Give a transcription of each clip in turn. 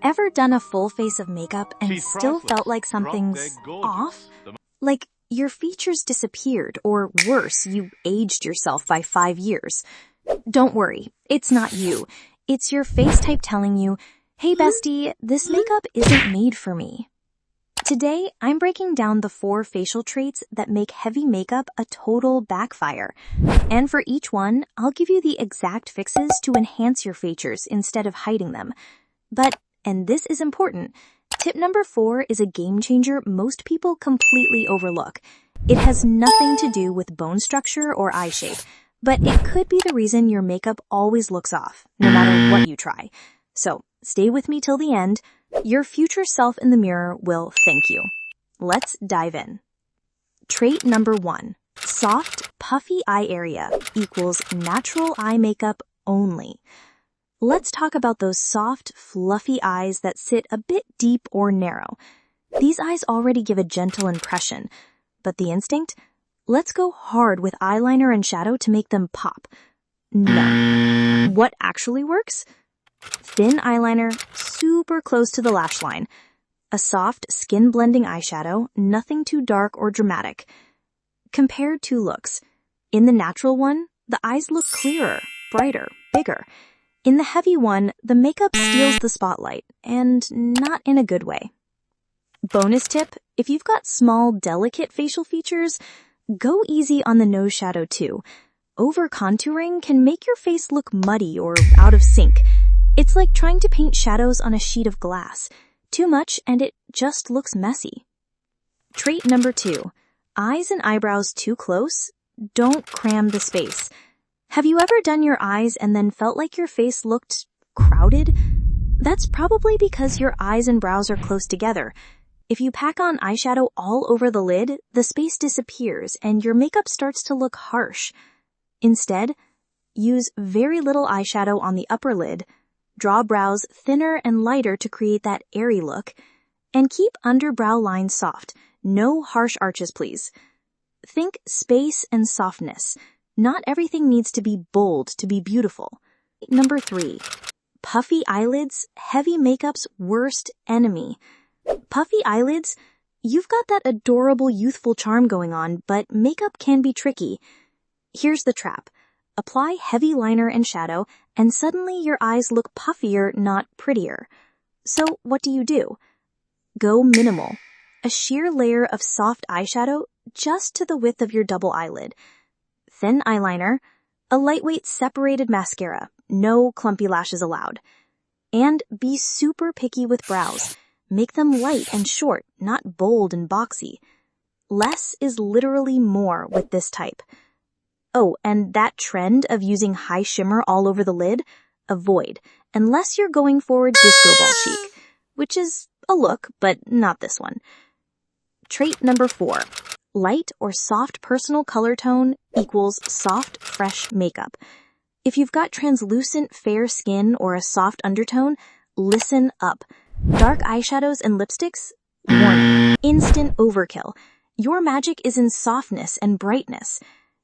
Ever done a full face of makeup and still felt like something's off? Like your features disappeared, or worse, you aged yourself by 5 years. Don't worry, it's not you. It's your face type telling you, hey bestie, this makeup isn't made for me. Today, I'm breaking down the 4 facial traits that make heavy makeup a total backfire. And for each one, I'll give you the exact fixes to enhance your features instead of hiding them. But, and this is important, tip number 4 is a game changer most people completely overlook. It has nothing to do with bone structure or eye shape, but it could be the reason your makeup always looks off, no matter what you try. So, stay with me till the end. Your future self in the mirror will thank you. Let's dive in. Trait number 1. Soft, puffy eye area equals natural eye makeup only. Let's talk about those soft, fluffy eyes that sit a bit deep or narrow. These eyes already give a gentle impression, but the instinct? Let's go hard with eyeliner and shadow to make them pop. No. What actually works? Thin eyeliner, super close to the lash line. A soft, skin-blending eyeshadow, nothing too dark or dramatic. Compare 2 looks. In the natural one, the eyes look clearer, brighter, bigger. In the heavy one, the makeup steals the spotlight, and not in a good way. Bonus tip, if you've got small, delicate facial features, go easy on the nose shadow too. Over-contouring can make your face look muddy or out of sync. It's like trying to paint shadows on a sheet of glass. Too much and it just looks messy. Trait number 2. Eyes and eyebrows too close? Don't cram the space. Have you ever done your eyes and then felt like your face looked crowded? That's probably because your eyes and brows are close together. If you pack on eyeshadow all over the lid, the space disappears and your makeup starts to look harsh. Instead, use very little eyeshadow on the upper lid, draw brows thinner and lighter to create that airy look, and keep underbrow lines soft. No harsh arches, please. Think space and softness. Not everything needs to be bold to be beautiful. Number 3. Puffy eyelids, heavy makeup's worst enemy. Puffy eyelids? You've got that adorable youthful charm going on, but makeup can be tricky. Here's the trap. Apply heavy liner and shadow, and suddenly your eyes look puffier, not prettier. So what do? Go minimal. A sheer layer of soft eyeshadow just to the width of your double eyelid. Thin eyeliner, a lightweight separated mascara, no clumpy lashes allowed. And be super picky with brows. Make them light and short, not bold and boxy. Less is literally more with this type. Oh, and that trend of using high shimmer all over the lid? Avoid, unless you're going for disco ball chic, which is a look, but not this one. Trait number 4. Light or soft personal color tone equals soft, fresh makeup. If you've got translucent, fair skin or a soft undertone, listen up. Dark eyeshadows and lipsticks? Warning. Instant overkill. Your magic is in softness and brightness.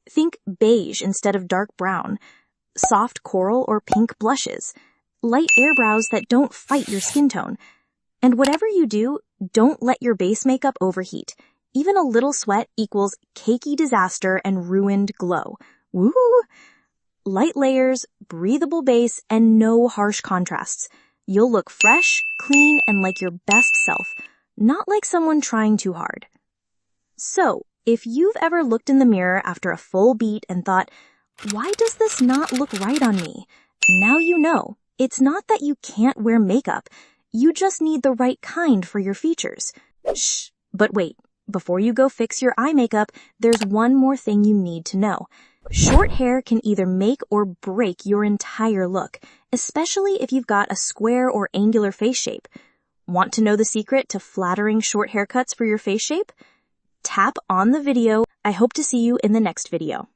Think beige instead of dark brown. Soft coral or pink blushes. Light eyebrows that don't fight your skin tone. And whatever you do, don't let your base makeup overheat. Even a little sweat equals cakey disaster and ruined glow. Woo! Light layers, breathable base, and no harsh contrasts. You'll look fresh, clean, and like your best self, not like someone trying too hard. So, if you've ever looked in the mirror after a full beat and thought, why does this not look right on me? Now you know. It's not that you can't wear makeup. You just need the right kind for your features. Shh, but wait. Before you go fix your eye makeup, there's one more thing you need to know. Short hair can either make or break your entire look, especially if you've got a square or angular face shape. Want to know the secret to flattering short haircuts for your face shape? Tap on the video. I hope to see you in the next video.